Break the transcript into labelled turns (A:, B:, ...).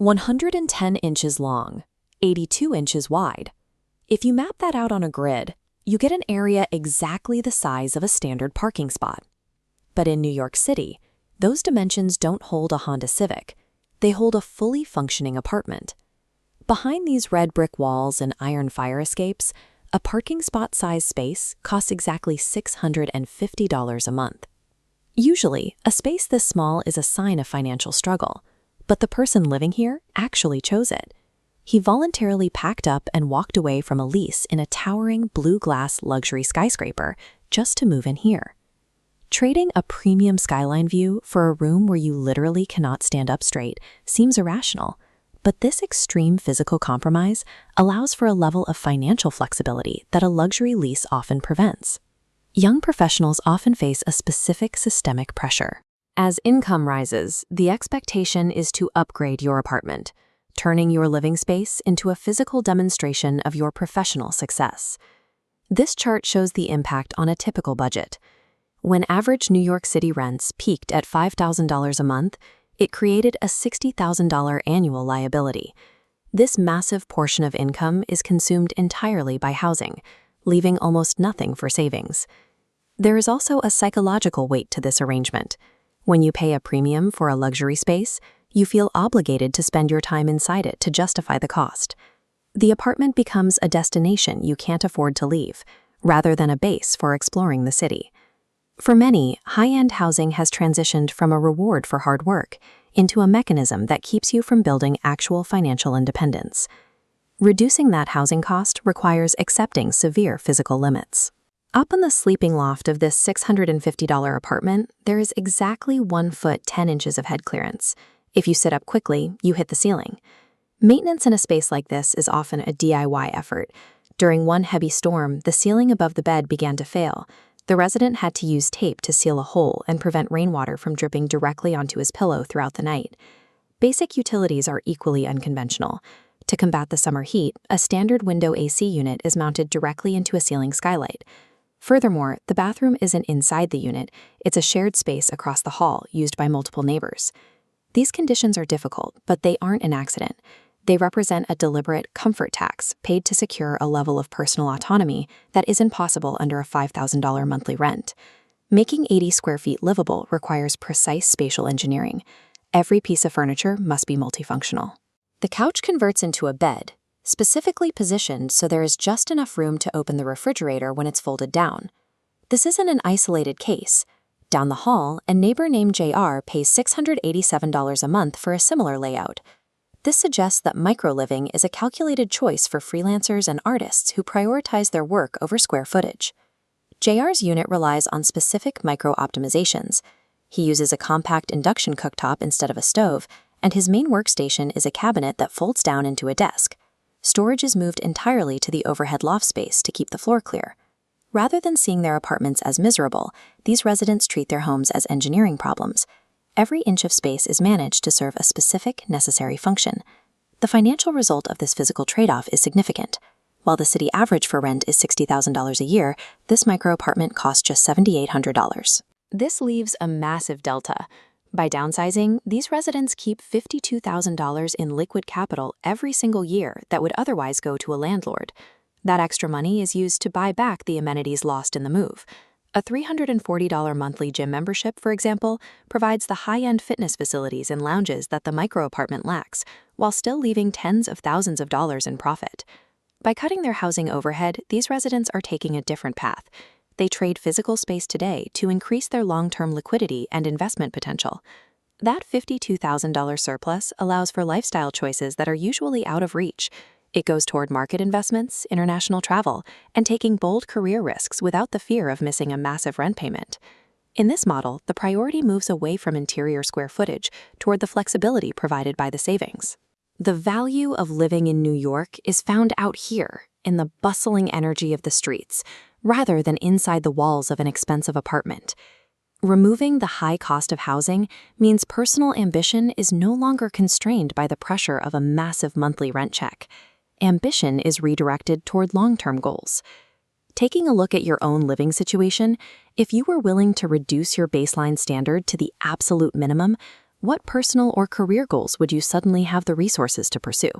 A: 110 inches long, 82 inches wide. If you map that out on a grid, you get an area exactly the size of a standard parking spot. But in New York City, those dimensions don't hold a Honda Civic. They hold a fully functioning apartment. Behind these red brick walls and iron fire escapes, a parking spot-sized space costs exactly $650 a month. Usually, a space this small is a sign of financial struggle, but the person living here actually chose it. He voluntarily packed up and walked away from a lease in a towering blue-glass luxury skyscraper just to move in here. Trading a premium skyline view for a room where you literally cannot stand up straight seems irrational, but this extreme physical compromise allows for a level of financial flexibility that a luxury lease often prevents. Young professionals often face a specific systemic pressure. As income rises, the expectation is to upgrade your apartment, turning your living space into a physical demonstration of your professional success. This chart shows the impact on a typical budget. When average New York City rents peaked at $5,000 a month, it created a $60,000 annual liability. This massive portion of income is consumed entirely by housing, leaving almost nothing for savings. There is also a psychological weight to this arrangement. When you pay a premium for a luxury space, you feel obligated to spend your time inside it to justify the cost. The apartment becomes a destination you can't afford to leave, rather than a base for exploring the city. For many, high-end housing has transitioned from a reward for hard work into a mechanism that keeps you from building actual financial independence. Reducing that housing cost requires accepting severe physical limits. Up in the sleeping loft of this $650 apartment, there is exactly 1 foot 10 inches of head clearance. If you sit up quickly, you hit the ceiling. Maintenance in a space like this is often a DIY effort. During one heavy storm, the ceiling above the bed began to fail. The resident had to use tape to seal a hole and prevent rainwater from dripping directly onto his pillow throughout the night. Basic utilities are equally unconventional. To combat the summer heat, a standard window AC unit is mounted directly into a ceiling skylight. Furthermore, the bathroom isn't inside the unit, it's a shared space across the hall used by multiple neighbors. These conditions are difficult, but they aren't an accident. They represent a deliberate comfort tax paid to secure a level of personal autonomy that isn't possible under a $5,000 monthly rent. Making 80 square feet livable requires precise spatial engineering. Every piece of furniture must be multifunctional. The couch converts into a bed, specifically positioned so there is just enough room to open the refrigerator when it's folded down. This isn't an isolated case. Down the hall, a neighbor named JR pays $687 a month for a similar layout. This suggests that micro-living is a calculated choice for freelancers and artists who prioritize their work over square footage. JR's unit relies on specific micro-optimizations. He uses a compact induction cooktop instead of a stove, and his main workstation is a cabinet that folds down into a desk. Storage is moved entirely to the overhead loft space to keep the floor clear. Rather than seeing their apartments as miserable, these residents treat their homes as engineering problems. Every inch of space is managed to serve a specific, necessary function. The financial result of this physical trade-off is significant. While the city average for rent is $60,000 a year, this micro-apartment costs just $7,800. This leaves a massive delta. By downsizing, these residents keep $52,000 in liquid capital every single year that would otherwise go to a landlord. That extra money is used to buy back the amenities lost in the move. A $340 monthly gym membership, for example, provides the high-end fitness facilities and lounges that the micro-apartment lacks, while still leaving tens of thousands of dollars in profit. By cutting their housing overhead, these residents are taking a different path. They trade physical space today to increase their long-term liquidity and investment potential. That $52,000 surplus allows for lifestyle choices that are usually out of reach. It goes toward market investments, international travel, and taking bold career risks without the fear of missing a massive rent payment. In this model, the priority moves away from interior square footage toward the flexibility provided by the savings. The value of living in New York is found out here, in the bustling energy of the streets, rather than inside the walls of an expensive apartment. Removing the high cost of housing means personal ambition is no longer constrained by the pressure of a massive monthly rent check. Ambition is redirected toward long-term goals. Taking a look at your own living situation, if you were willing to reduce your baseline standard to the absolute minimum, what personal or career goals would you suddenly have the resources to pursue?